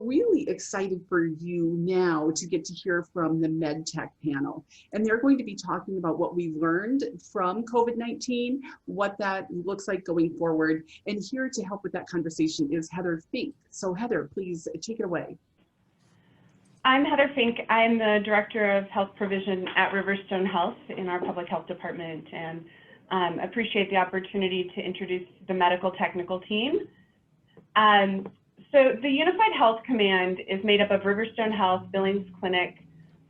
Really excited for you now to get to hear from the MedTech panel. And they're going to be talking about what we've learned from COVID-19, what that looks like going forward. And here to help with that conversation is Heather Fink. So Heather, please take it away. I'm Heather Fink. I'm the Director of Health Provision at RiverStone Health in our Public Health Department, and appreciate the opportunity to introduce the medical technical team. So the Unified Health Command is made up of RiverStone Health, Billings Clinic,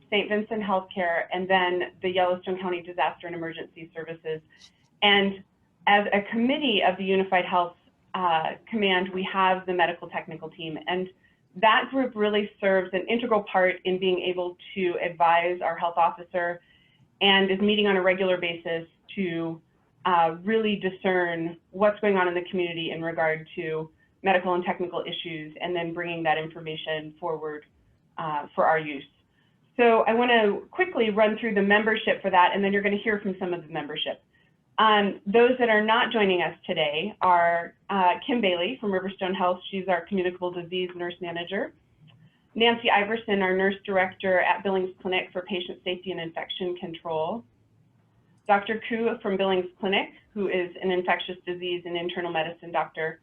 St. Vincent Healthcare, and then the Yellowstone County Disaster and Emergency Services. And as a committee of the Unified Health Command, we have the medical technical team. And that group really serves an integral part in being able to advise our health officer and is meeting on a regular basis to really discern what's going on in the community in regard to medical and technical issues, and then bringing that information forward for our use. So I want to quickly run through the membership for that, and then you're going to hear from some of the membership. Those that are not joining us today are Kim Bailey from RiverStone Health. She's our communicable disease nurse manager. Nancy Iverson, our nurse director at Billings Clinic for patient safety and infection control. Dr. Koo from Billings Clinic, who is an infectious disease and internal medicine doctor,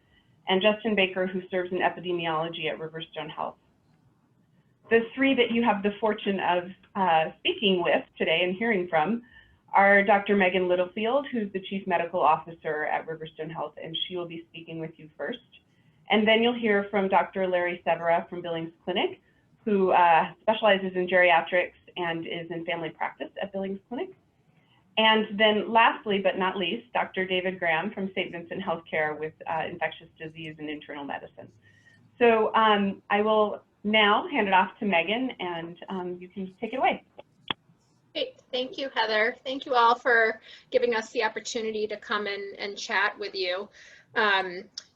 and Justin Baker, who serves in epidemiology at RiverStone Health. The three that you have the fortune of speaking with today and hearing from are Dr. Megan Littlefield, who's the Chief Medical Officer at RiverStone Health, and she will be speaking with you first. And then you'll hear from Dr. Larry Severa from Billings Clinic, who specializes in geriatrics and is in family practice at Billings Clinic. And then lastly, but not least, Dr. David Graham from St. Vincent Healthcare with infectious disease and internal medicine. So I will now hand it off to Megan, and you can take it away. Great, thank you, Heather. Thank you all for giving us the opportunity to come in and chat with you.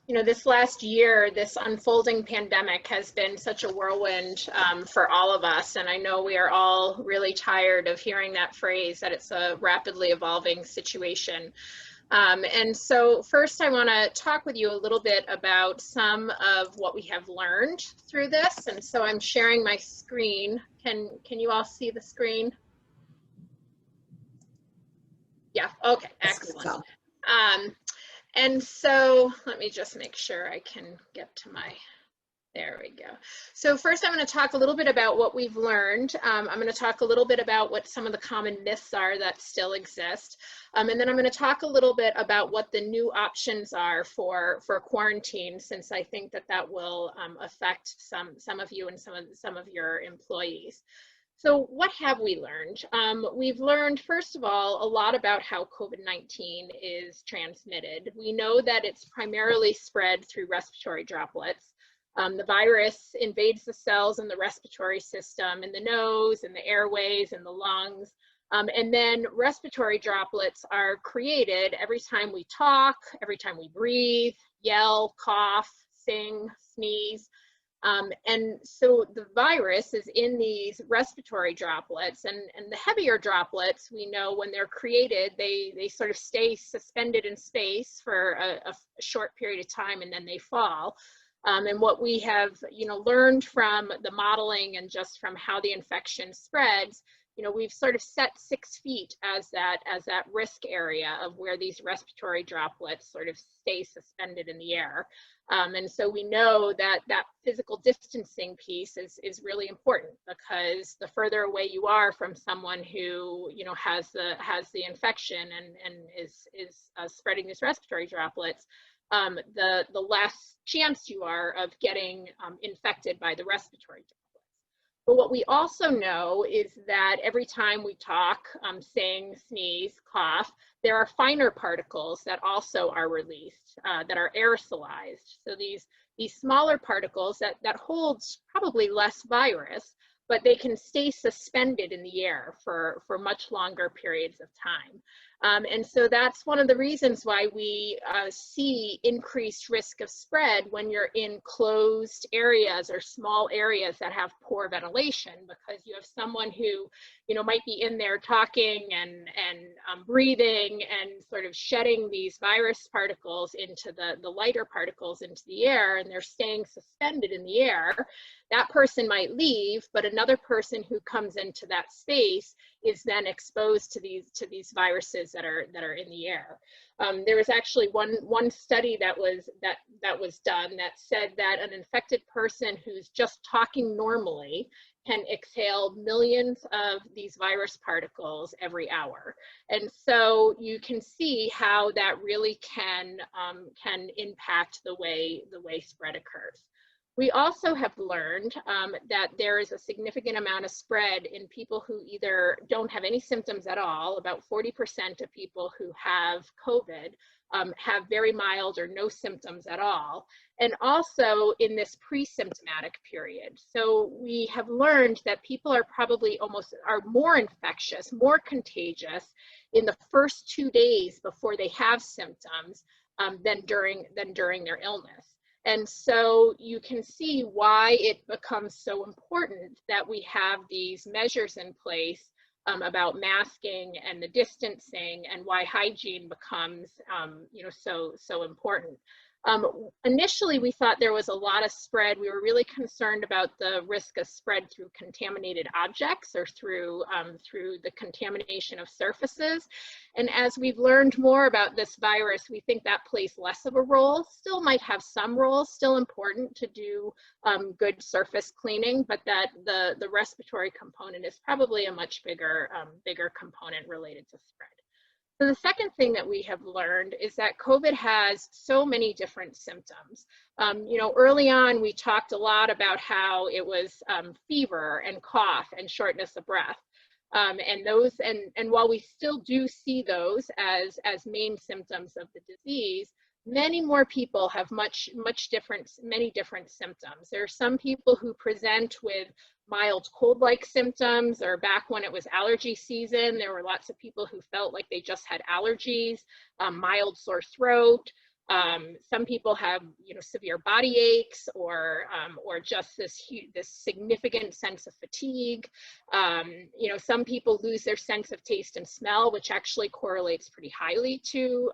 You know, this last year, this unfolding pandemic has been such a whirlwind for all of us. And I know we are all really tired of hearing that phrase, that it's a rapidly evolving situation. And so first, I want to talk with you a little bit about some of what we have learned through this. And so I'm sharing my screen. Can you all see the screen? Yeah, okay, excellent. And so let me just make sure I can get to my, there we go. So first I'm going to talk a little bit about what we've learned. I'm going to talk a little bit about what some of the common myths are that still exist. And then I'm going to talk a little bit about what the new options are for quarantine, since I think that that will affect some of you and some of your employees. So what have we learned? We've learned, first of all, a lot about how COVID-19 is transmitted. We know that it's primarily spread through respiratory droplets. The virus invades the cells in the respiratory system, in the nose, in the airways, in the lungs. And then respiratory droplets are created every time we talk, every time we breathe, yell, cough, sing, sneeze. And so the virus is in these respiratory droplets, and the heavier droplets, we know when they're created, they sort of stay suspended in space for a short period of time, and then they fall. And what we have, learned from the modeling and just from how the infection spreads, we've sort of set 6 feet as that risk area of where these respiratory droplets sort of stay suspended in the air. And so we know that that physical distancing piece is really important, because the further away you are from someone who has the infection and is spreading these respiratory droplets, the less chance you are of getting infected by the respiratory droplets. But what we also know is that every time we talk, sing, sneeze, cough, there are finer particles that also are released, that are aerosolized. So these smaller particles that holds probably less virus, but they can stay suspended in the air for much longer periods of time. And so that's one of the reasons why we see increased risk of spread when you're in closed areas or small areas that have poor ventilation, because you have someone who, you know, might be in there talking and breathing and sort of shedding these virus particles into the lighter particles into the air, and they're staying suspended in the air. That person might leave, but another person who comes into that space is then exposed to these viruses that are in the air. There was actually one study that was done that said that an infected person who's just talking normally can exhale millions of these virus particles every hour. And so you can see how that really can impact the way spread occurs. We also have learned that there is a significant amount of spread in people who either don't have any symptoms at all. About 40% of people who have COVID have very mild or no symptoms at all, and also in this pre-symptomatic period. So we have learned that people are probably are more infectious, more contagious in the first 2 days before they have symptoms than during their illness. And so you can see why it becomes so important that we have these measures in place about masking and the distancing, and why hygiene becomes you know, so important. Initially, we thought there was a lot of spread. We were really concerned about the risk of spread through contaminated objects or through the contamination of surfaces. And as we've learned more about this virus, we think that plays less of a role. Still might have some role, still important to do good surface cleaning, but that the respiratory component is probably a much bigger component related to spread. So the second thing that we have learned is that COVID has so many different symptoms. You know, early on, we talked a lot about how it was fever and cough and shortness of breath. And while we still do see those as main symptoms of the disease, many more people have many different symptoms. There are some people who present with mild cold-like symptoms, or back when it was allergy season, there were lots of people who felt like they just had allergies, mild sore throat. Some people have, you know, severe body aches, or just this significant sense of fatigue. You know, some people lose their sense of taste and smell, which actually correlates pretty highly to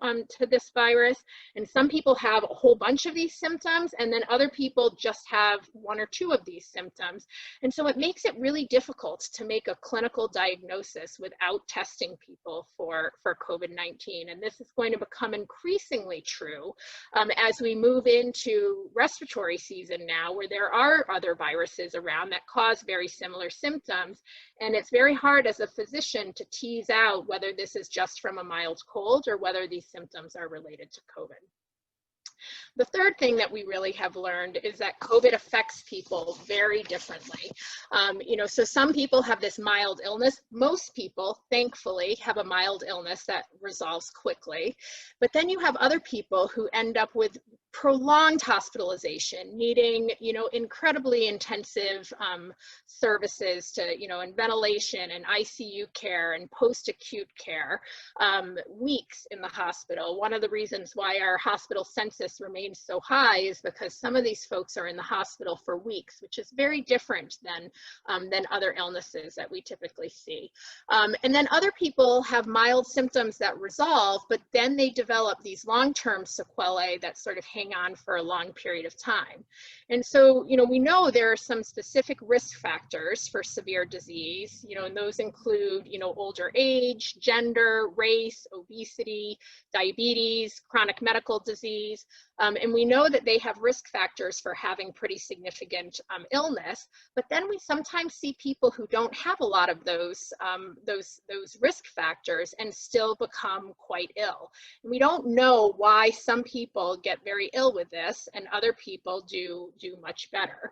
this virus. And some people have a whole bunch of these symptoms, and then other people just have 1 or 2 of these symptoms. And so it makes it really difficult to make a clinical diagnosis without testing people for COVID-19. And this is going to become increasingly true as we move into respiratory season now, where there are other viruses around that cause very similar symptoms. And it's very hard as a physician to tease out whether this is just from a mild cold or whether these symptoms are related to COVID. The third thing that we really have learned is that COVID affects people very differently. You know, so some people have this mild illness. Most people, thankfully, have a mild illness that resolves quickly. But then you have other people who end up with prolonged hospitalization, needing, you know, incredibly intensive services to, you know, and ventilation and ICU care and post-acute care, weeks in the hospital. One of the reasons why our hospital census remains so high is because some of these folks are in the hospital for weeks, which is very different than other illnesses that we typically see. And then other people have mild symptoms that resolve, but then they develop these long-term sequelae that sort of hang on for a long period of time. And so, you know, we know there are some specific risk factors for severe disease, you know, and those include, you know, older age, gender, race, obesity, diabetes, chronic medical disease. And we know that they have risk factors for having pretty significant illness, but then we sometimes see people who don't have a lot of those risk factors and still become quite ill. And we don't know why some people get very ill with this and other people do much better.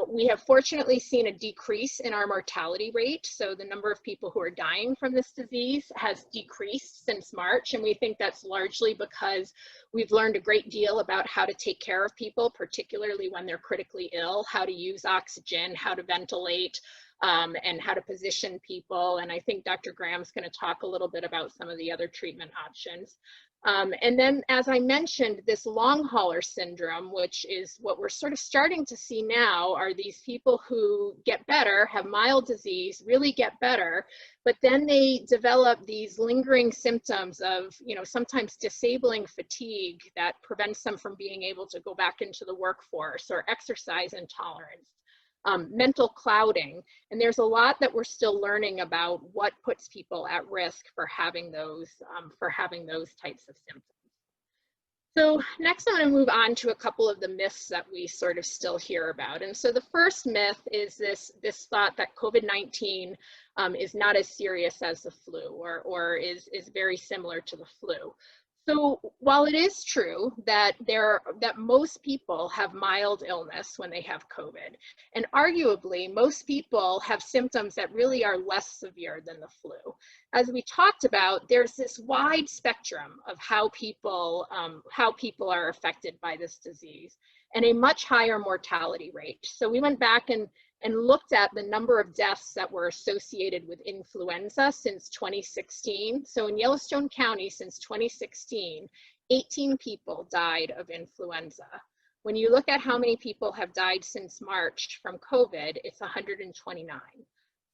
We have fortunately seen a decrease in our mortality rate. So the number of people who are dying from this disease has decreased since March. And we think that's largely because we've learned a great deal about how to take care of people, particularly when they're critically ill, how to use oxygen, how to ventilate, and how to position people. And I think Dr. Graham's going to talk a little bit about some of the other treatment options. And then, as I mentioned, this long hauler syndrome, which is what we're sort of starting to see now, are these people who get better, have mild disease, really get better, but then they develop these lingering symptoms of, sometimes disabling fatigue that prevents them from being able to go back into the workforce, or exercise intolerance. Mental clouding, and there's a lot that we're still learning about what puts people at risk for having those types of symptoms. So next I'm going to move on to a couple of the myths that we sort of still hear about. And so the first myth is this thought that COVID-19 is not as serious as the flu, or is very similar to the flu. So while it is true that most people have mild illness when they have COVID, and arguably most people have symptoms that really are less severe than the flu, as we talked about, there's this wide spectrum of how people are affected by this disease, and a much higher mortality rate. So we went back and looked at the number of deaths that were associated with influenza since 2016. So in Yellowstone County since 2016, 18 people died of influenza. When you look at how many people have died since March from COVID, it's 129.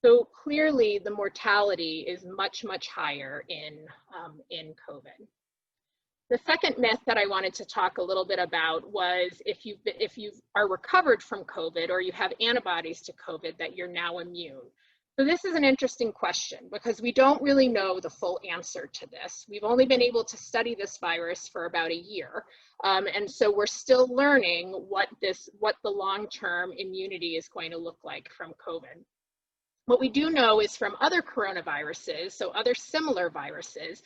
So clearly the mortality is much, much higher in COVID. The second myth that I wanted to talk a little bit about was if you are recovered from COVID, or you have antibodies to COVID, that you're now immune. So this is an interesting question, because we don't really know the full answer to this. We've only been able to study this virus for about a year. And so we're still learning what the long-term immunity is going to look like from COVID. What we do know is from other coronaviruses, so other similar viruses,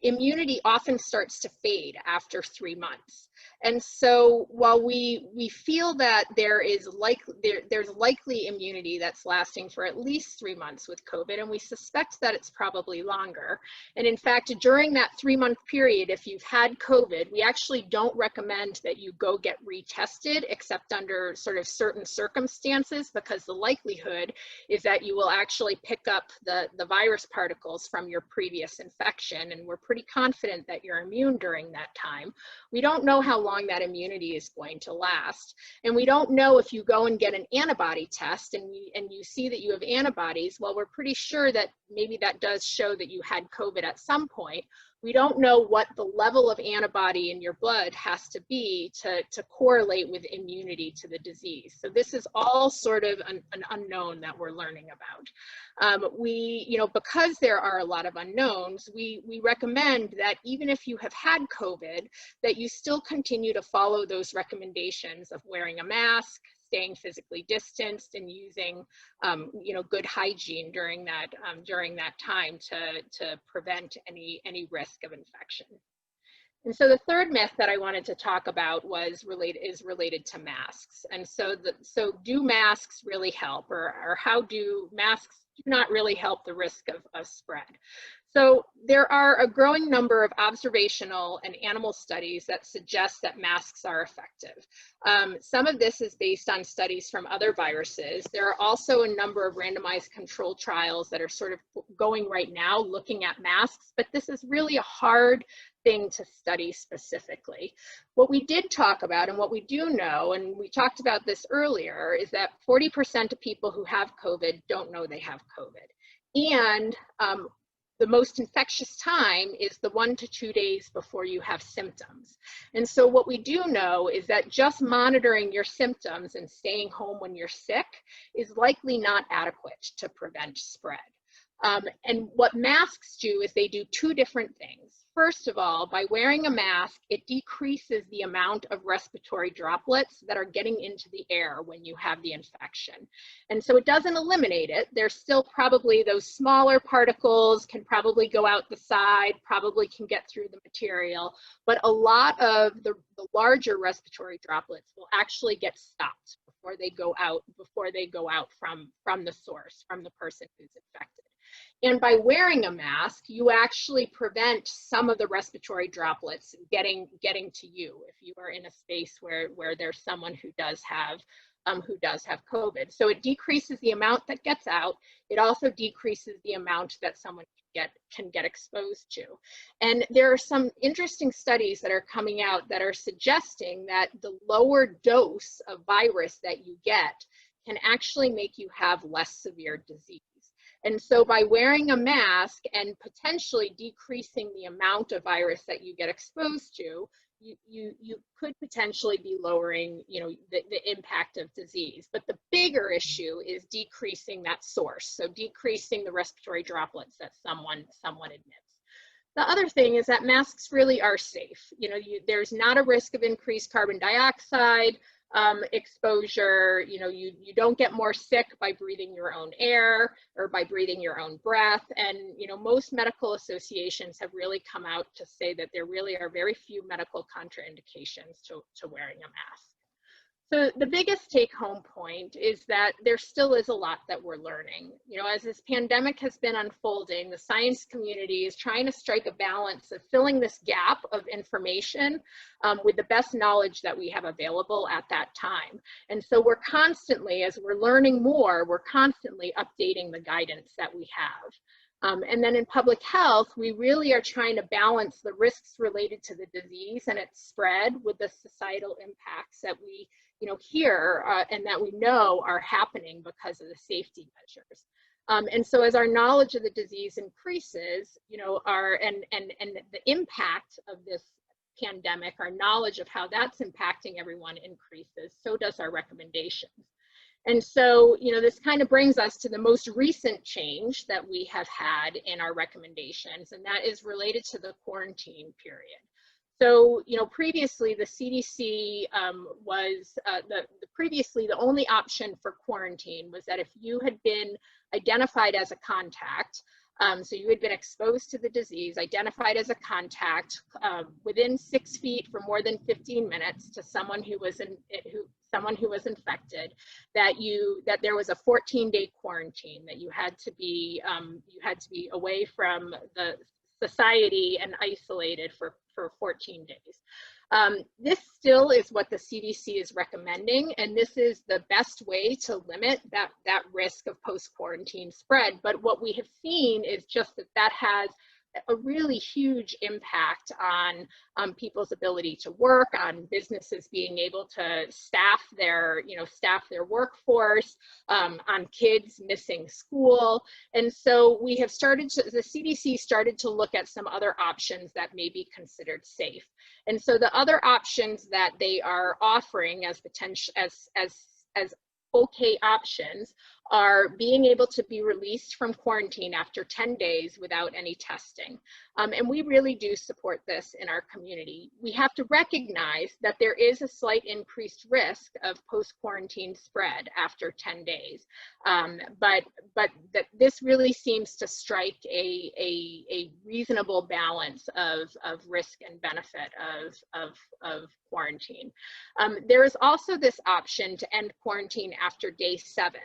immunity often starts to fade after 3 months. And so while we feel that there's likely immunity that's lasting for at least 3 months with COVID, and we suspect that it's probably longer. And in fact, during that 3-month period, if you've had COVID, we actually don't recommend that you go get retested, except under sort of certain circumstances, because the likelihood is that you will actually pick up the virus particles from your previous infection, and we're pretty confident that you're immune during that time. We don't know how long that immunity is going to last, and we don't know if you go and get an antibody test and you see that you have antibodies. Well, we're pretty sure that maybe that does show that you had COVID at some point. We don't know what the level of antibody in your blood has to be to correlate with immunity to the disease. So this is all sort of an unknown that we're learning about. Because there are a lot of unknowns, we recommend that even if you have had COVID, that you still continue to follow those recommendations of wearing a mask, staying physically distanced, and using good hygiene during that time to prevent any risk of infection. And so the third myth that I wanted to talk about is related to masks. And so do masks really help, or how do masks do not really help the risk of spread? So there are a growing number of observational and animal studies that suggest that masks are effective. Some of this is based on studies from other viruses. There are also a number of randomized controlled trials that are sort of going right now looking at masks, but this is really a hard thing to study specifically. What we did talk about, and what we do know, and we talked about this earlier, is that 40% of people who have COVID don't know they have COVID. And the most infectious time is the 1 to 2 days before you have symptoms. And so what we do know is that just monitoring your symptoms and staying home when you're sick is likely not adequate to prevent spread. And what masks do is they do two different things. First of all, by wearing a mask, it decreases the amount of respiratory droplets that are getting into the air when you have the infection. And so it doesn't eliminate it. There's still probably those smaller particles can probably go out the side, probably can get through the material, but a lot of the larger respiratory droplets will actually get stopped before they go out from the source, from the person who's infected. And by wearing a mask, you actually prevent some of the respiratory droplets getting to you if you are in a space where there's someone who does have who does have COVID. So it decreases the amount that gets out. It also decreases the amount that someone can get exposed to. And there are some interesting studies that are coming out that are suggesting that the lower dose of virus that you get can actually make you have less severe disease. And so by wearing a mask and potentially decreasing the amount of virus that you get exposed to, you could potentially be lowering, the impact of disease. But the bigger issue is decreasing that source. So decreasing the respiratory droplets that someone emits. The other thing is that masks really are safe. There's not a risk of increased carbon dioxide exposure. You don't get more sick by breathing your own air or by breathing your own breath. And most medical associations have really come out to say that there really are very few medical contraindications to wearing a mask. So the biggest take-home point is that there still is a lot that we're learning. As this pandemic has been unfolding, the science community is trying to strike a balance of filling this gap of information with the best knowledge that we have available at that time. And so we're constantly, as we're learning more, we're constantly updating the guidance that we have. And then in public health, we really are trying to balance the risks related to the disease and its spread with the societal impacts that we hear and that we know are happening because of the safety measures. And so as our knowledge of the disease increases, and the impact of this pandemic, our knowledge of how that's impacting everyone increases, so does our recommendations. And so, this kind of brings us to the most recent change that we have had in our recommendations, and that is related to the quarantine period. So, previously the CDC was, previously the only option for quarantine was that if you had been identified as a contact, so you had been exposed to the disease, identified as a contact within 6 feet for more than 15 minutes to someone who was infected, that there was a 14-day quarantine, that you had to be away from the society and isolated for 14 days. This still is what the CDC is recommending, and this is the best way to limit that risk of post-quarantine spread. But what we have seen is just that has a really huge impact on people's ability to work, on businesses being able to staff their workforce, on kids missing school. And so we have the CDC started to look at some other options that may be considered safe. And so the other options that they are offering as potential as okay options are being able to be released from quarantine after 10 days without any testing. And we really do support this in our community. We have to recognize that there is a slight increased risk of post-quarantine spread after 10 days. But that this really seems to strike a reasonable balance of risk and benefit of quarantine. There is also this option to end quarantine after day 7.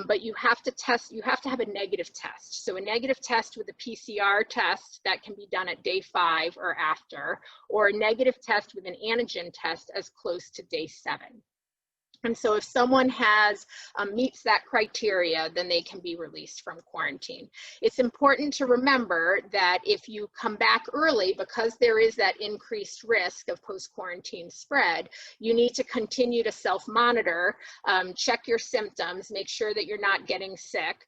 But you have to have a negative test. So a negative test with a PCR test that can be done at day 5 or after, or a negative test with an antigen test as close to day 7. And so if someone meets that criteria, then they can be released from quarantine. It's important to remember that if you come back early, because there is that increased risk of post-quarantine spread, you need to continue to self-monitor, check your symptoms, make sure that you're not getting sick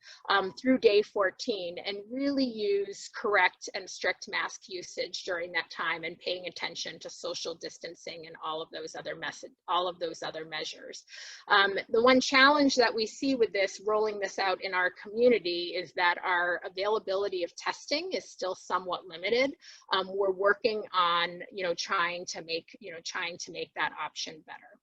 through day 14, and really use correct and strict mask usage during that time, and paying attention to social distancing and all of those other measures. The one challenge that we see with rolling this out in our community is that our availability of testing is still somewhat limited. We're working on, trying to make that option better.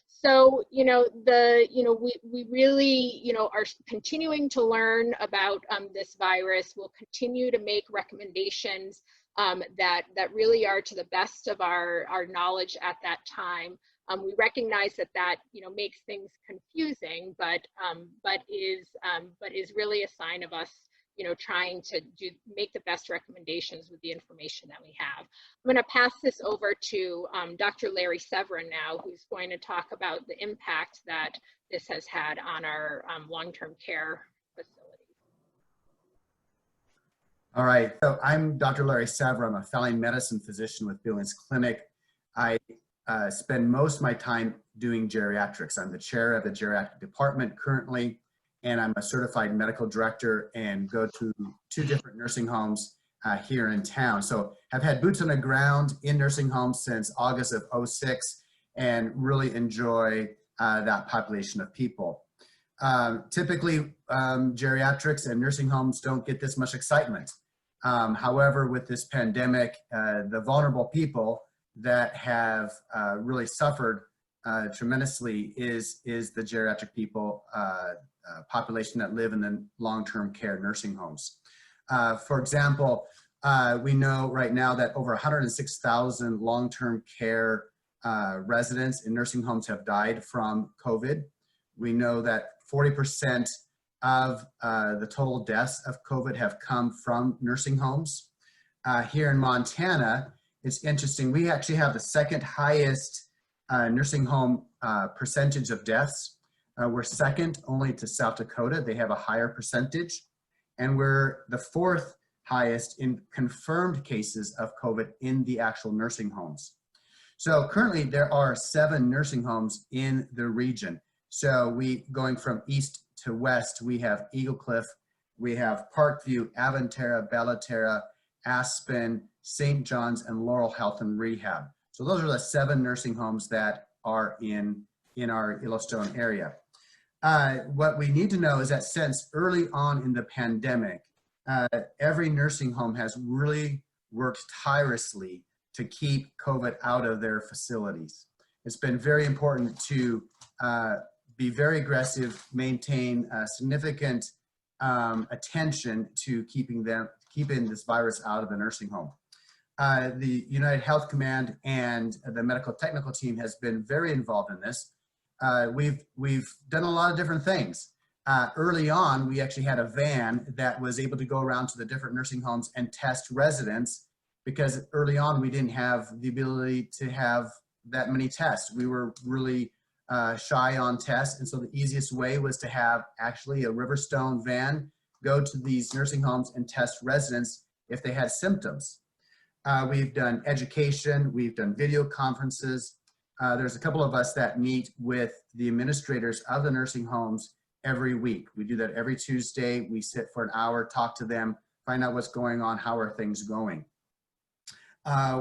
So, we really, are continuing to learn about this virus. We'll continue to make recommendations that really are to the best of our knowledge at that time. We recognize that makes things confusing, but is really a sign of us trying to make the best recommendations with the information that we have. I'm going to pass this over to Dr. Larry Severa now, who's going to talk about the impact that this has had on our long-term care facilities. All right, so I'm Dr. Larry Severa. I'm a family medicine physician with Billings Clinic. I spend most of my time doing geriatrics. I'm the chair of the geriatric department currently, and I'm a certified medical director and go to 2 different nursing homes here in town. So I've had boots on the ground in nursing homes since August of '06 and really enjoy that population of people. Typically, geriatrics and nursing homes don't get this much excitement. However, with this pandemic, the vulnerable people that have really suffered tremendously is the geriatric people population that live in the long-term care nursing homes. For example, we know right now that over 106,000 long-term care residents in nursing homes have died from COVID. We know that 40% of the total deaths of COVID have come from nursing homes. Here in Montana, it's interesting, we actually have the 2nd highest nursing home percentage of deaths. We're second only to South Dakota. They have a higher percentage. And we're the 4th highest in confirmed cases of COVID in the actual nursing homes. So currently there are 7 nursing homes in the region. So going from east to west, we have Eagle Cliff, we have Parkview, Aventera, Bellaterra, Aspen, St. John's, and Laurel Health and Rehab. So those are the 7 nursing homes that are in our Yellowstone area. What we need to know is that since early on in the pandemic, every nursing home has really worked tirelessly to keep COVID out of their facilities. It's been very important to be very aggressive, maintain significant attention to keeping this virus out of the nursing home. The United Health Command and the medical technical team has been very involved in this. We've done a lot of different things. Early on, we actually had a van that was able to go around to the different nursing homes and test residents, because early on we didn't have the ability to have that many tests. We were really shy on tests, and so the easiest way was to have actually a RiverStone van go to these nursing homes and test residents if they had symptoms. We've done education, we've done video conferences. There's a couple of us that meet with the administrators of the nursing homes every week. We do that every Tuesday. We sit for an hour, talk to them, find out what's going on, how are things going.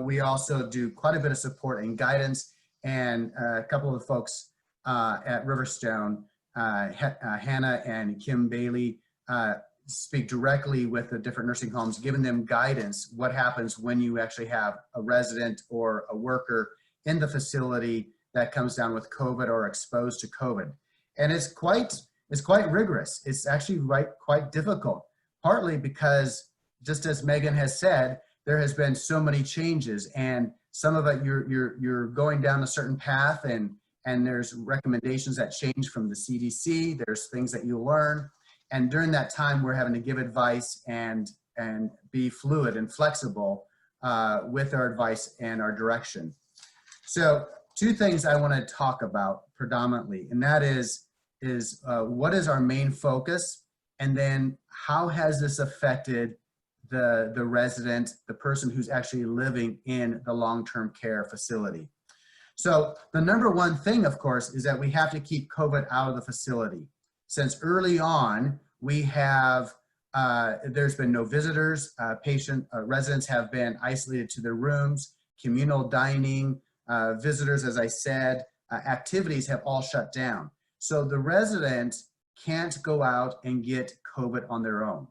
We also do quite a bit of support and guidance, and a couple of the folks at RiverStone, Hannah and Kim Bailey, speak directly with the different nursing homes, giving them guidance, what happens when you actually have a resident or a worker in the facility that comes down with COVID or exposed to COVID. And it's quite rigorous. It's actually quite difficult, partly because, just as Megan has said, there has been so many changes, and some of it you're going down a certain path, and there's recommendations that change from the CDC. There's things that you learn, and during that time we're having to give advice and be fluid and flexible with our advice and our direction. So 2 things I want to talk about predominantly, and that is what is our main focus, and then how has this affected the resident, the person who's actually living in the long-term care facility. So the number 1 thing, of course, is that we have to keep COVID out of the facility. Since early on, we have, there's been no visitors, residents have been isolated to their rooms, communal dining, visitors, as I said, activities have all shut down. So the resident can't go out and get COVID on their own.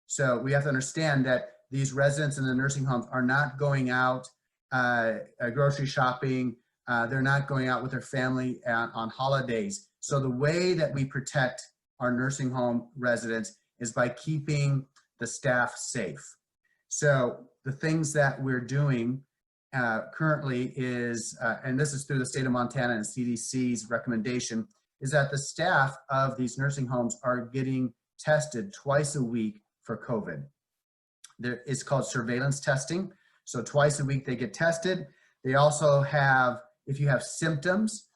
So we have to understand that these residents in the nursing homes are not going out grocery shopping. They're not going out with their family on holidays. So the way that we protect our nursing home residents is by keeping the staff safe. So the things that we're doing currently is, and this is through the state of Montana and CDC's recommendation, is that the staff of these nursing homes are getting tested twice a week for COVID. It's called surveillance testing. So twice a week they get tested. They also have, if you have symptoms,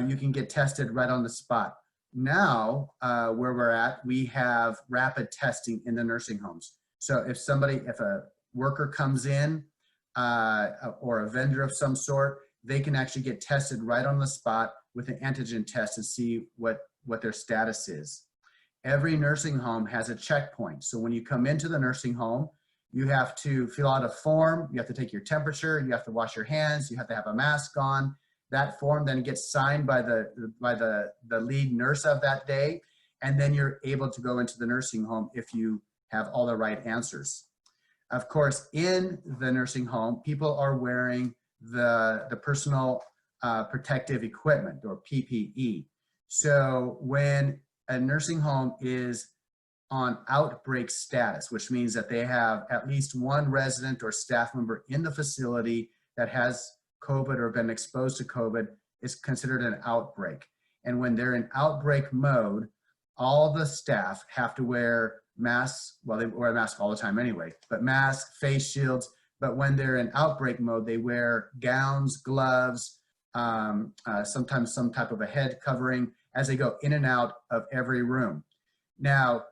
you can get tested right on the spot. Now, where we're at, we have rapid testing in the nursing homes. So if a worker comes in or a vendor of some sort, they can actually get tested right on the spot with an antigen test to see what their status is. Every nursing home has a checkpoint. So when you come into the nursing home, you have to fill out a form, you have to take your temperature, you have to wash your hands, you have to have a mask on. That form then gets signed by the lead nurse of that day, and then you're able to go into the nursing home if you have all the right answers. Of course, in the nursing home, people are wearing the personal protective equipment, or PPE. So when a nursing home is on outbreak status, which means that they have at least one resident or staff member in the facility that has COVID or been exposed to COVID, is considered an outbreak. And when they're in outbreak mode, all the staff have to wear masks. Well, they wear a mask all the time anyway, but masks, face shields. But when they're in outbreak mode, they wear gowns, gloves, sometimes some type of a head covering as they go in and out of every room. Now,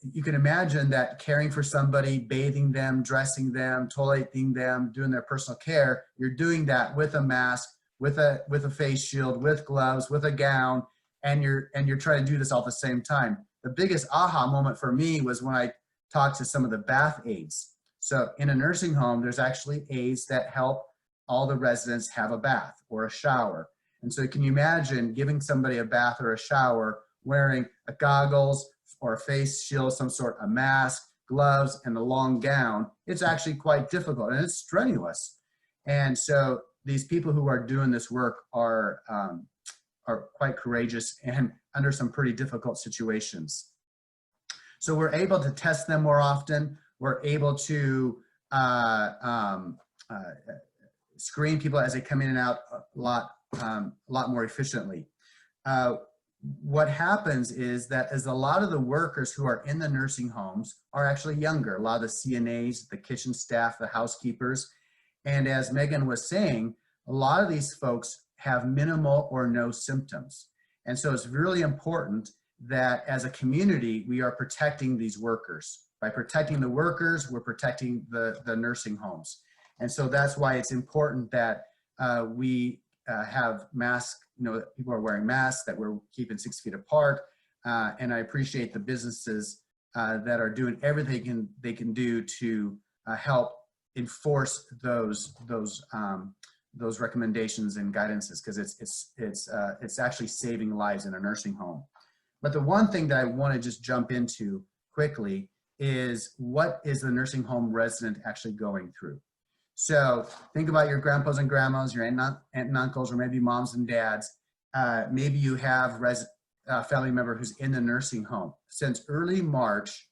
you can imagine that caring for somebody, bathing them, dressing them, toileting them, doing their personal care, you're doing that with a mask, with a face shield, with gloves, with a gown, and you're trying to do this all at the same time. The biggest aha moment for me was when I talked to some of the bath aides. So in a nursing home, there's actually aides that help all the residents have a bath or a shower. And so can you imagine giving somebody a bath or a shower wearing a goggles or a face shield, some sort of mask, gloves, and a long gown? It's actually quite difficult and it's strenuous. And so these people who are doing this work are quite courageous and under some pretty difficult situations. So we're able to test them more often. We're able to screen people as they come in and out a lot more efficiently. What happens is that as a lot of the workers who are in the nursing homes are actually younger, a lot of the CNAs, the kitchen staff, the housekeepers. And as Megan was saying, a lot of these folks have minimal or no symptoms. And so it's really important that as a community, we are protecting these workers. By protecting the workers, we're protecting the nursing homes. And so that's why it's important that we have masks, that people are wearing masks, that we're keeping 6 feet apart. And I appreciate the businesses that are doing everything they can do to help enforce those recommendations and guidances, because it's actually saving lives in a nursing home. But the one thing that I want to just jump into quickly is, what is the nursing home resident actually going through? So think about your grandpas and grandmas, your aunt and uncles, or maybe moms and dads. Maybe you have a family member who's in the nursing home. Since early March,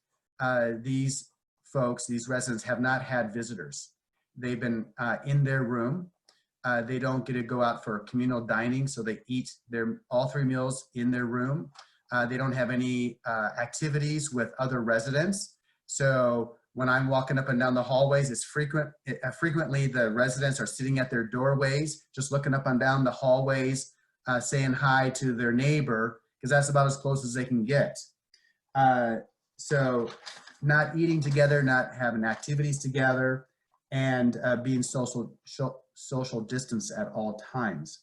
these folks, these residents, have not had visitors. They've been in their room. They don't get to go out for communal dining, so they eat all 3 meals in their room. They don't have any activities with other residents. So when I'm walking up and down the hallways, it's frequently the residents are sitting at their doorways, just looking up and down the hallways, saying hi to their neighbor, because that's about as close as they can get. So not eating together, not having activities together, and being social distance at all times.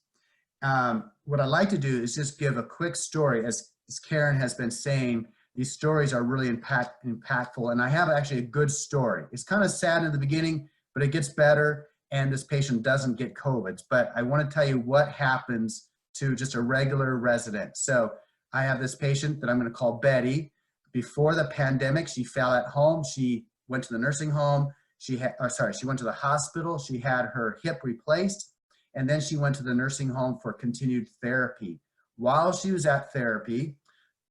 What I'd like to do is just give a quick story. As Karen has been saying, these stories are really impactful, and I have actually a good story. It's kind of sad in the beginning, but it gets better, and this patient doesn't get COVID. But I want to tell you what happens to just a regular resident. So I have this patient that I'm going to call Betty. Before the pandemic, she fell at home. She went to the nursing home. She went to the hospital. She had her hip replaced, and then she went to the nursing home for continued therapy. While she was at therapy,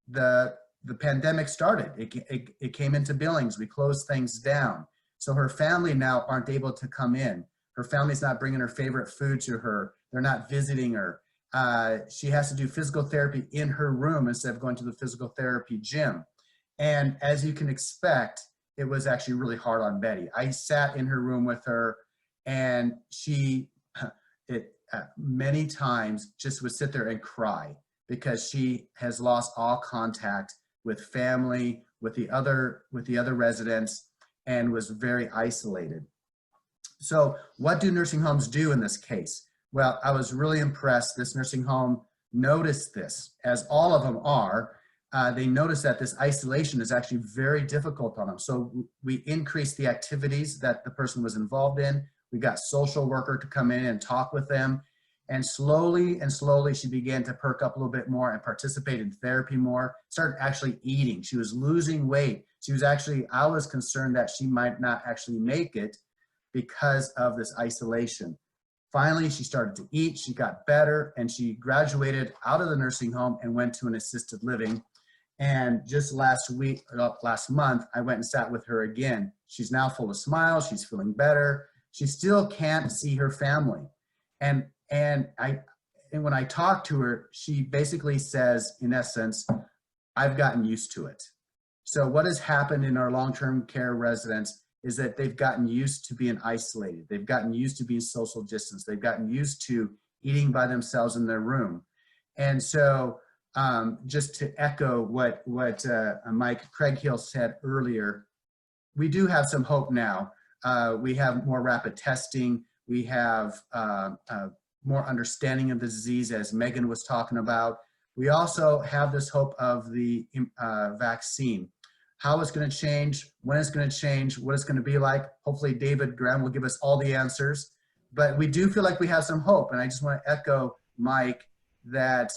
the pandemic started. It came into Billings. We closed things down. So her family now aren't able to come in. Her family's not bringing her favorite food to her. They're not visiting her. She has to do physical therapy in her room instead of going to the physical therapy gym. And as you can expect, it was actually really hard on Betty. I sat in her room with her, and she many times just would sit there and cry because she has lost all contact with family, with the other residents, and was very isolated. So what do nursing homes do in this case? Well, I was really impressed. This nursing home noticed this, as all of them are. They noticed that this isolation is actually very difficult on them. So we increased the activities that the person was involved in. We got social worker to come in and talk with them. And slowly she began to perk up a little bit more and participate in therapy more, started actually eating. She was losing weight. She was actually, I was concerned that she might not actually make it because of this isolation. Finally, she started to eat, she got better, and she graduated out of the nursing home and went to an assisted living. And just last month, I went and sat with her again. She's now full of smiles, she's feeling better. She still can't see her family. And when I talk to her, she basically says, in essence, I've gotten used to it. So what has happened in our long-term care residents is that they've gotten used to being isolated. They've gotten used to being social distance. They've gotten used to eating by themselves in their room. And so just to echo what Mike Craighill said earlier, we do have some hope now. We have more rapid testing. We have more understanding of the disease, as Megan was talking about. We also have this hope of the vaccine. How it's going to change, when it's going to change, what it's going to be like. Hopefully David Graham will give us all the answers. But we do feel like we have some hope. And I just want to echo Mike that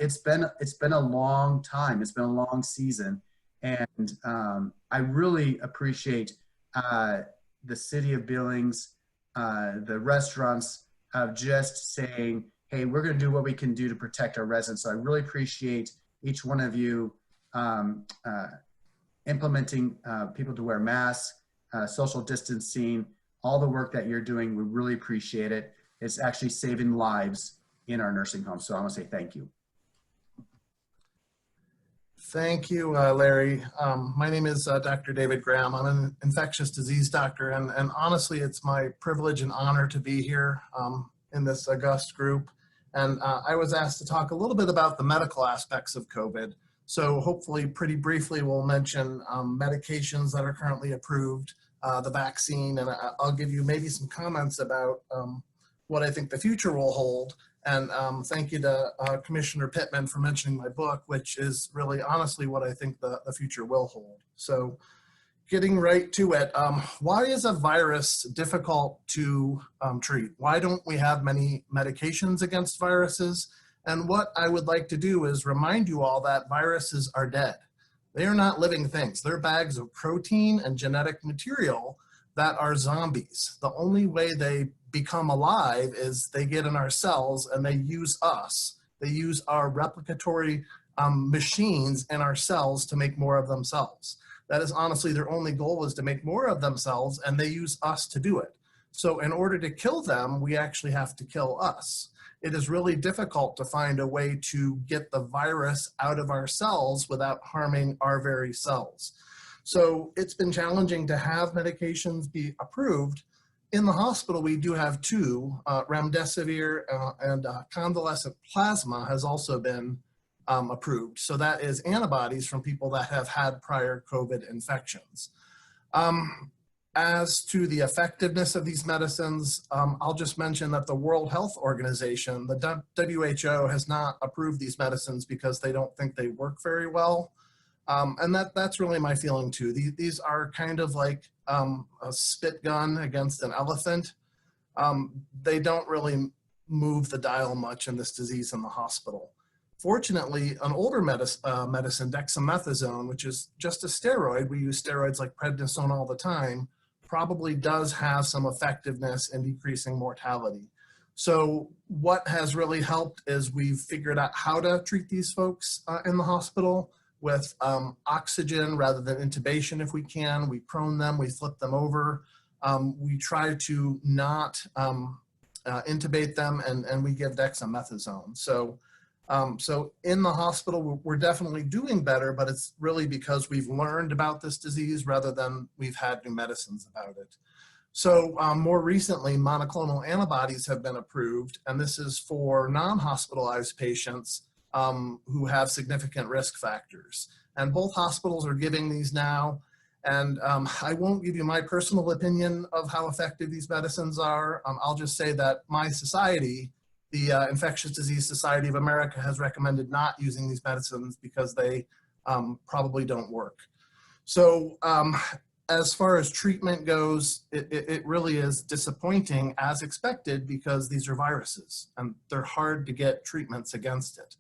it's been a long time. It's been a long season. And I really appreciate the city of Billings, the restaurants, of just saying, hey, we're going to do what we can do to protect our residents. So I really appreciate each one of you implementing people to wear masks, social distancing, all the work that you're doing. We really appreciate it. It's actually saving lives in our nursing homes. So I want to say thank you. Thank you, Larry. My name is Dr. David Graham. I'm an infectious disease doctor, and honestly, it's my privilege and honor to be here in this august group. And I was asked to talk a little bit about the medical aspects of COVID. So hopefully, pretty briefly, we'll mention medications that are currently approved, the vaccine, and I'll give you maybe some comments about what I think the future will hold. And thank you to Commissioner Pittman for mentioning my book, which is really honestly what I think the future will hold. So getting right to it, why is a virus difficult to treat? Why don't we have many medications against viruses? And what I would like to do is remind you all that viruses are dead. They are not living things. They're bags of protein and genetic material that are zombies. The only way they become alive is they get in our cells and they use us. They use our replicatory machines in our cells to make more of themselves. That is honestly their only goal, is to make more of themselves, and they use us to do it. So in order to kill them, we actually have to kill us. It is really difficult to find a way to get the virus out of our cells without harming our very cells. So it's been challenging to have medications be approved. In the hospital, we do have two, remdesivir and convalescent plasma has also been approved. So that is antibodies from people that have had prior COVID infections. As to the effectiveness of these medicines, I'll just mention that the World Health Organization, the WHO, has not approved these medicines because they don't think they work very well. And that's really my feeling too. These are kind of like a spit gun against an elephant. They don't really move the dial much in this disease in the hospital. Fortunately, an older medicine, dexamethasone, which is just a steroid, we use steroids like prednisone all the time, probably does have some effectiveness in decreasing mortality. So what has really helped is we've figured out how to treat these folks in the hospital with oxygen rather than intubation if we can. We prone them, we flip them over. We try to not intubate them, and we give dexamethasone. So So in the hospital, we're definitely doing better, but it's really because we've learned about this disease rather than we've had new medicines about it. So more recently, monoclonal antibodies have been approved, and this is for non-hospitalized patients who have significant risk factors. And both hospitals are giving these now. And I won't give you my personal opinion of how effective these medicines are. I'll just say that my society, the Infectious Disease Society of America, has recommended not using these medicines because they probably don't work. So as far as treatment goes, it really is disappointing as expected because these are viruses and they're hard to get treatments against it.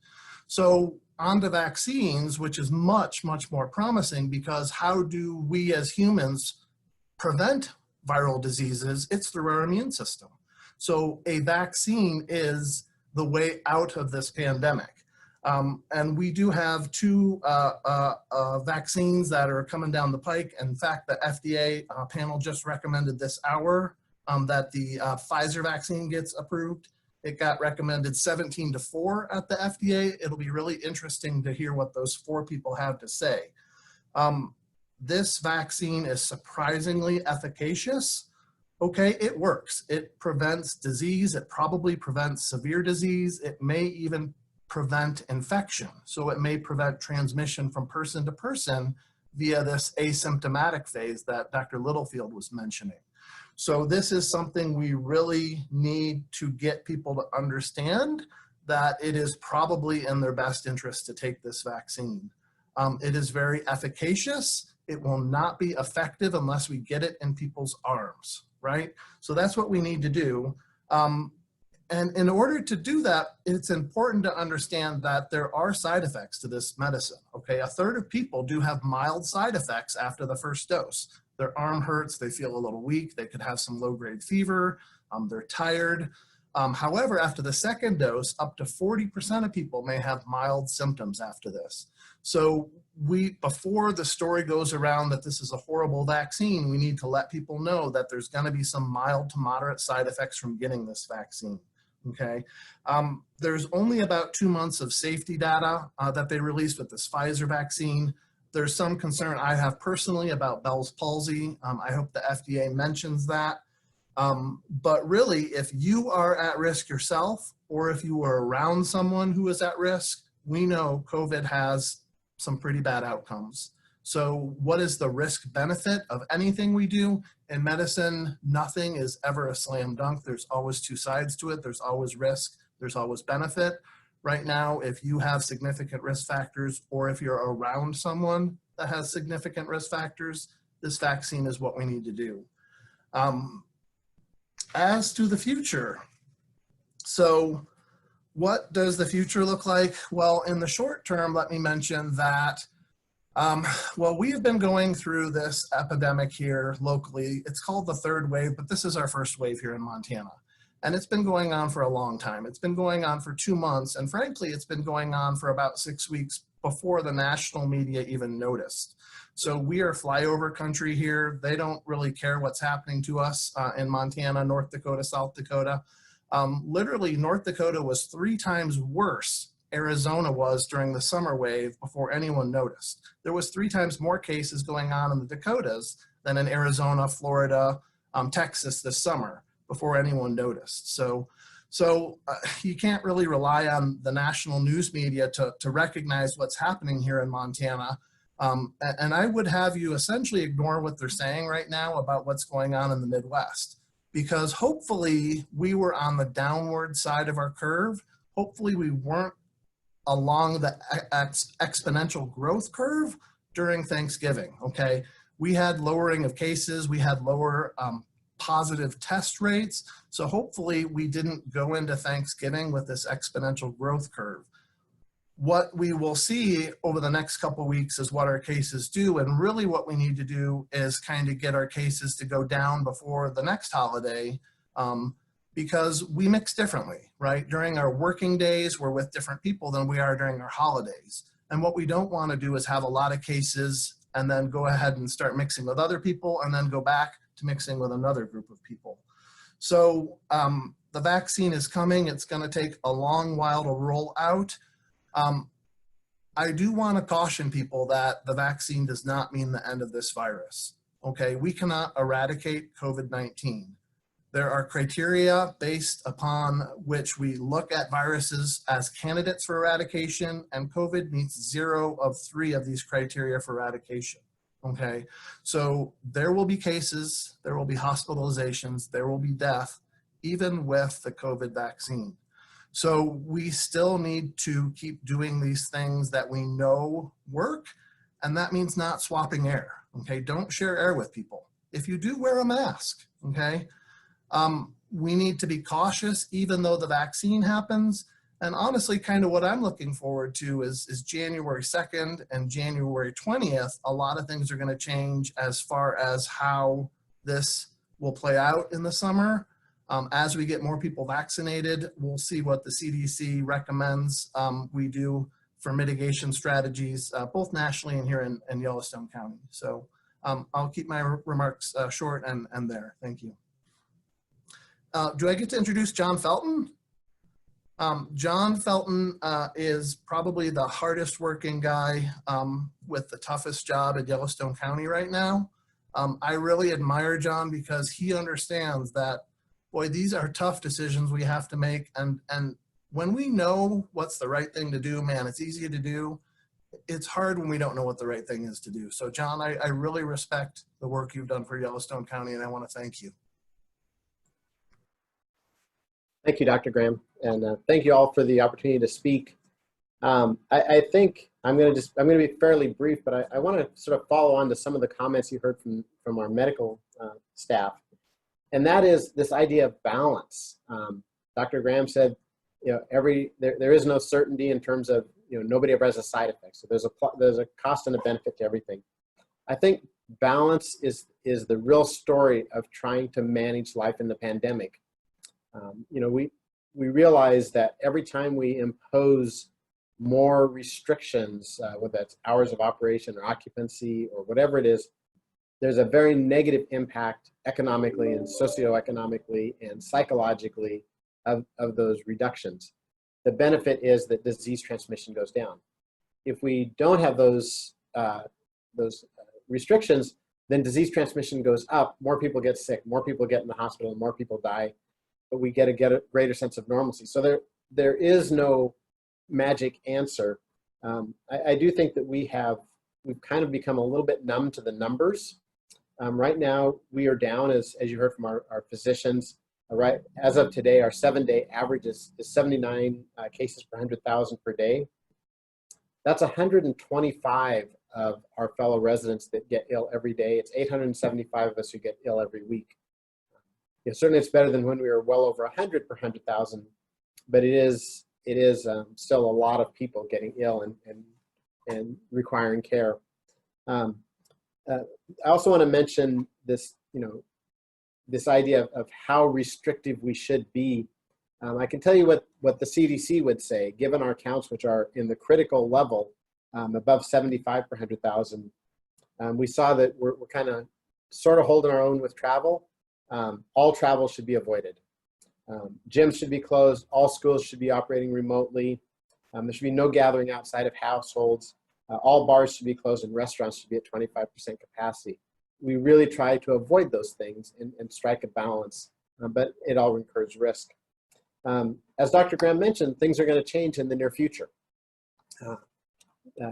So on to vaccines, which is much, much more promising because how do we as humans prevent viral diseases? It's through our immune system. So a vaccine is the way out of this pandemic. And we do have two vaccines that are coming down the pike. In fact, the FDA panel just recommended this hour that the Pfizer vaccine gets approved. It got recommended 17-4 at the FDA. It'll be really interesting to hear what those 4 people have to say. This vaccine is surprisingly efficacious. Okay, it works. It prevents disease. It probably prevents severe disease. It may even prevent infection. So it may prevent transmission from person to person via this asymptomatic phase that Dr. Littlefield was mentioning. So this is something we really need to get people to understand, that it is probably in their best interest to take this vaccine. It is very efficacious. It will not be effective unless we get it in people's arms, right? So that's what we need to do. And in order to do that, it's important to understand that there are side effects to this medicine, okay? 1/3 of people do have mild side effects after the first dose. Their arm hurts, they feel a little weak, they could have some low-grade fever, they're tired. However, after the second dose, up to 40% of people may have mild symptoms after this. So before the story goes around that this is a horrible vaccine, we need to let people know that there's gonna be some mild to moderate side effects from getting this vaccine. Okay, there's only about 2 months of safety data that they released with this Pfizer vaccine. There's some concern I have personally about Bell's palsy. I hope the FDA mentions that. But really, if you are at risk yourself, or if you are around someone who is at risk, we know COVID has some pretty bad outcomes. So what is the risk benefit of anything we do? In medicine, nothing is ever a slam dunk. There's always 2 sides to it. There's always risk, there's always benefit. Right now, if you have significant risk factors, or if you're around someone that has significant risk factors, this vaccine is what we need to do. As to the future, so what does the future look like? Well, in the short term, let me mention that well, we have been going through this epidemic here locally. It's called the 3rd wave, but this is our 1st wave here in Montana. And it's been going on for a long time. It's been going on for 2 months. And frankly, it's been going on for about 6 weeks before the national media even noticed. So we are flyover country here. They don't really care what's happening to us in Montana, North Dakota, South Dakota. Literally, North Dakota was 3 times worse Arizona was during the summer wave before anyone noticed. There was 3 times more cases going on in the Dakotas than in Arizona, Florida, Texas this summer before anyone noticed. So you can't really rely on the national news media to recognize what's happening here in Montana. And I would have you essentially ignore what they're saying right now about what's going on in the Midwest, because hopefully we were on the downward side of our curve. Hopefully we weren't along the exponential growth curve during Thanksgiving, okay? We had lowering of cases, we had lower positive test rates, so hopefully we didn't go into Thanksgiving with this exponential growth curve. What we will see over the next couple of weeks is what our cases do, and really what we need to do is kind of get our cases to go down before the next holiday, because we mix differently, right? During our working days, we're with different people than we are during our holidays. And what we don't want to do is have a lot of cases and then go ahead and start mixing with other people and then go back to mixing with another group of people. So the vaccine is coming. It's going to take a long while to roll out. I do want to caution people that the vaccine does not mean the end of this virus. Okay, we cannot eradicate COVID-19. There are criteria based upon which we look at viruses as candidates for eradication, and COVID meets 0 of 3 of these criteria for eradication. Okay, so there will be cases, there will be hospitalizations, there will be death, even with the COVID vaccine. So we still need to keep doing these things that we know work, and that means not swapping air. Okay, don't share air with people. If you do, wear a mask. Okay. We need to be cautious even though the vaccine happens. And honestly, kind of what I'm looking forward to is January 2nd and January 20th. A lot of things are going to change as far as how this will play out in the summer. As we get more people vaccinated, we'll see what the CDC recommends we do for mitigation strategies, both nationally and here in Yellowstone County. So I'll keep my remarks short and there. Thank you. Do I get to introduce John Felton? John Felton is probably the hardest working guy with the toughest job at Yellowstone County right now. I really admire John because he understands that, boy, these are tough decisions we have to make. And when we know what's the right thing to do, man, it's easy to do. It's hard when we don't know what the right thing is to do. So John, I really respect the work you've done for Yellowstone County, and I want to thank you. Thank you, Dr. Graham, and thank you all for the opportunity to speak. I think I'm going to be fairly brief, but I want to sort of follow on to some of the comments you heard from our medical staff, and that is this idea of balance. Dr. Graham said, you know, there is no certainty in terms of, you know, nobody ever has a side effect. So there's a cost and a benefit to everything. I think balance is the real story of trying to manage life in the pandemic. You know, we realize that every time we impose more restrictions, whether that's hours of operation or occupancy or whatever it is, there's a very negative impact economically and socioeconomically and psychologically of those reductions. The benefit is that disease transmission goes down. If we don't have those restrictions, then disease transmission goes up, more people get sick, more people get in the hospital, more people die, but we get a greater sense of normalcy. So there is no magic answer. I do think that we've kind of become a little bit numb to the numbers. Right now, we are down, as you heard from our physicians, right, as of today, our 7-day average is 79 cases per 100,000 per day. That's 125 of our fellow residents that get ill every day. It's 875 of us who get ill every week. Yeah, certainly it's better than when we were well over 100 per 100,000, but it is still a lot of people getting ill and requiring care. I also want to mention this, you know, this idea of how restrictive we should be. I can tell you what the CDC would say, given our counts, which are in the critical level, above 75 per 100,000. We saw that we're kind of sort of holding our own with travel. All travel should be avoided. Gyms should be closed. All schools should be operating remotely. There should be no gathering outside of households. All bars should be closed and restaurants should be at 25% capacity. We really try to avoid those things and strike a balance, but it all incurs risk. As Dr. Graham mentioned, things are going to change in the near future.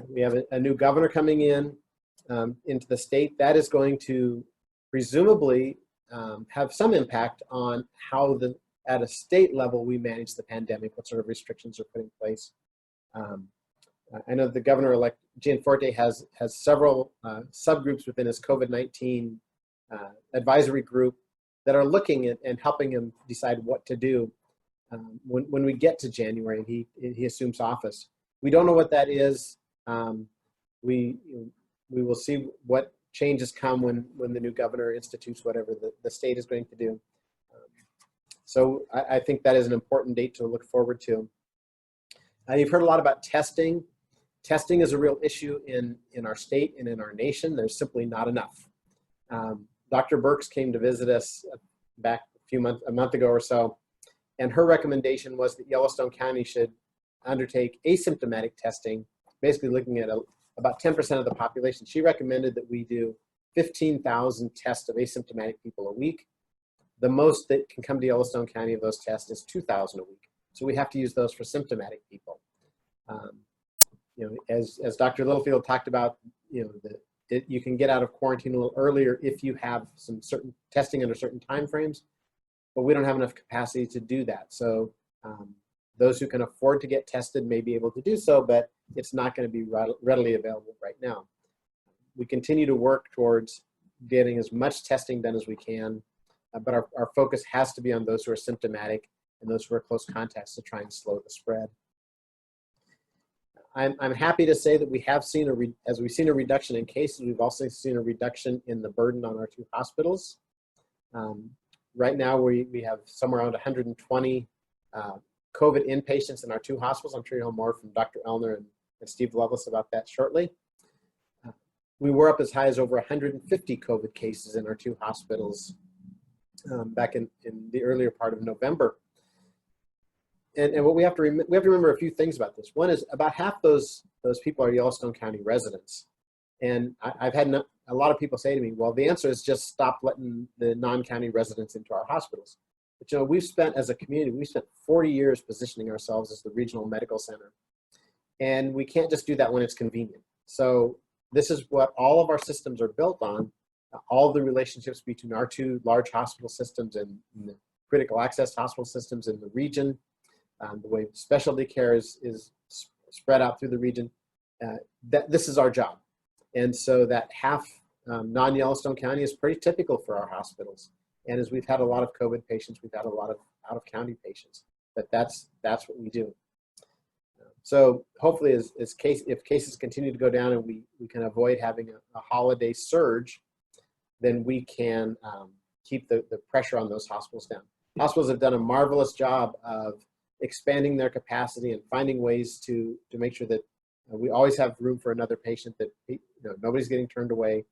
We have a new governor coming into the state. That is going to presumably have some impact on how at a state level we manage the pandemic, what sort of restrictions are put in place. I know the governor-elect Gianforte has several subgroups within his COVID-19 advisory group that are looking at and helping him decide what to do when we get to January and he assumes office. We don't know what that is. We will see what changes come when the new governor institutes whatever the state is going to do. So I think that is an important date to look forward to. You've heard a lot about testing. Testing is a real issue in our state and in our nation. There's simply not enough. Dr. Burks came to visit us back a month ago or so, and her recommendation was that Yellowstone County should undertake asymptomatic testing, basically looking at about 10% of the population. She recommended that we do 15,000 tests of asymptomatic people a week. The most that can come to Yellowstone County of those tests is 2,000 a week. So we have to use those for symptomatic people. As Dr. Littlefield talked about, you can get out of quarantine a little earlier if you have some certain testing under certain time frames, but we don't have enough capacity to do that. So those who can afford to get tested may be able to do so, but it's not going to be readily available right now. We continue to work towards getting as much testing done as we can, but our focus has to be on those who are symptomatic and those who are close contacts to try and slow the spread. I'm happy to say that we have seen as we've seen a reduction in cases, we've also seen a reduction in the burden on our 2 hospitals. Right now, we have somewhere around 120 COVID inpatients in our 2 hospitals. I'm sure you'll hear more from Dr. Elner and Steve Lovelace about that shortly. We were up as high as over 150 COVID cases in our 2 hospitals back in the earlier part of November. And what we have to remember a few things about this. One is about half those people are Yellowstone County residents. And I've had a lot of people say to me, well, the answer is just stop letting the non-county residents into our hospitals. But we've spent, as a community, we've spent 40 years positioning ourselves as the regional medical center. And we can't just do that when it's convenient. So this is what all of our systems are built on. All the relationships between our 2 large hospital systems and the critical access hospital systems in the region, the way specialty care is spread out through the region, this is our job. And so that half non-Yellowstone County is pretty typical for our hospitals. And as we've had a lot of COVID patients, we've had a lot of out-of-county patients, but that's what we do. So hopefully if cases continue to go down and we can avoid having a holiday surge, then we can keep the pressure on those hospitals down. Hospitals have done a marvelous job of expanding their capacity and finding ways to make sure that we always have room for another patient, that nobody's getting turned away.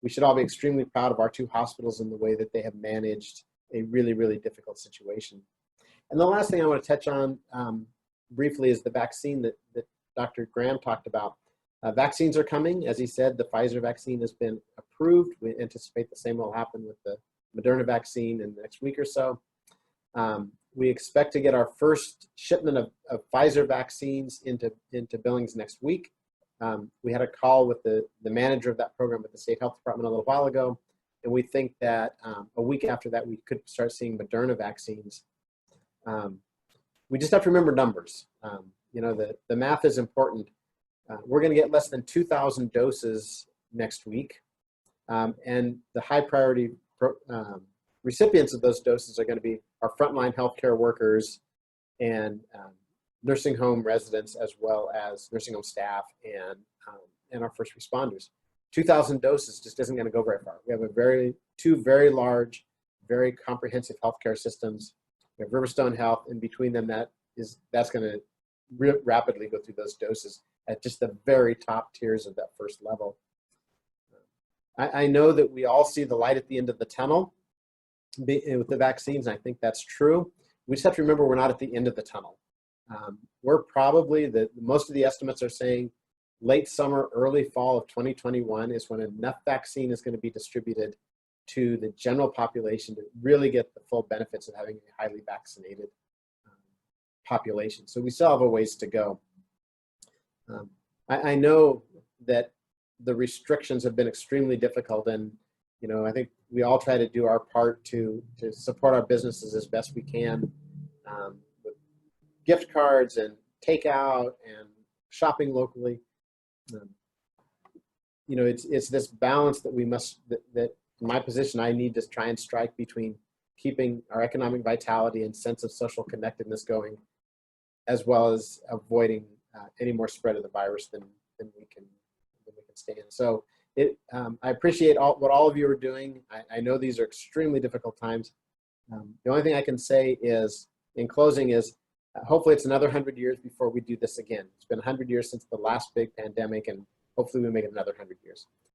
We should all be extremely proud of our 2 hospitals and the way that they have managed a really, really difficult situation. And the last thing I want to touch on briefly is the vaccine that Dr. Graham talked about. Vaccines are coming. As he said, the Pfizer vaccine has been approved. We anticipate the same will happen with the Moderna vaccine in the next week or so. We expect to get our first shipment of Pfizer vaccines into Billings next week. We had a call with the manager of that program at the State Health Department a little while ago, and we think that a week after that we could start seeing Moderna vaccines. We just have to remember numbers. The math is important. We're going to get less than 2,000 doses next week, and the high priority recipients of those doses are going to be our frontline healthcare workers and nursing home residents, as well as nursing home staff and our first responders. 2,000 doses just isn't going to go very far. We have two very large, very comprehensive healthcare systems. We have RiverStone Health, and between them, that's going to rapidly go through those doses at just the very top tiers of that first level. I know that we all see the light at the end of the tunnel with the vaccines, and I think that's true. We just have to remember we're not at the end of the tunnel. We're probably, most of the estimates are saying late summer, early fall of 2021 is when enough vaccine is going to be distributed to the general population to really get the full benefits of having a highly vaccinated population. So we still have a ways to go. I know that the restrictions have been extremely difficult, and I think we all try to do our part to support our businesses as best we can with gift cards and takeout and shopping locally. It's this balance that we must, that in my position, I need to try and strike between keeping our economic vitality and sense of social connectedness going, as well as avoiding any more spread of the virus than we can stand. So I appreciate what all of you are doing. I know these are extremely difficult times. The only thing I can say is, in closing, is hopefully it's another 100 years before we do this again. It's been 100 years since the last big pandemic, and hopefully we make it another 100 years.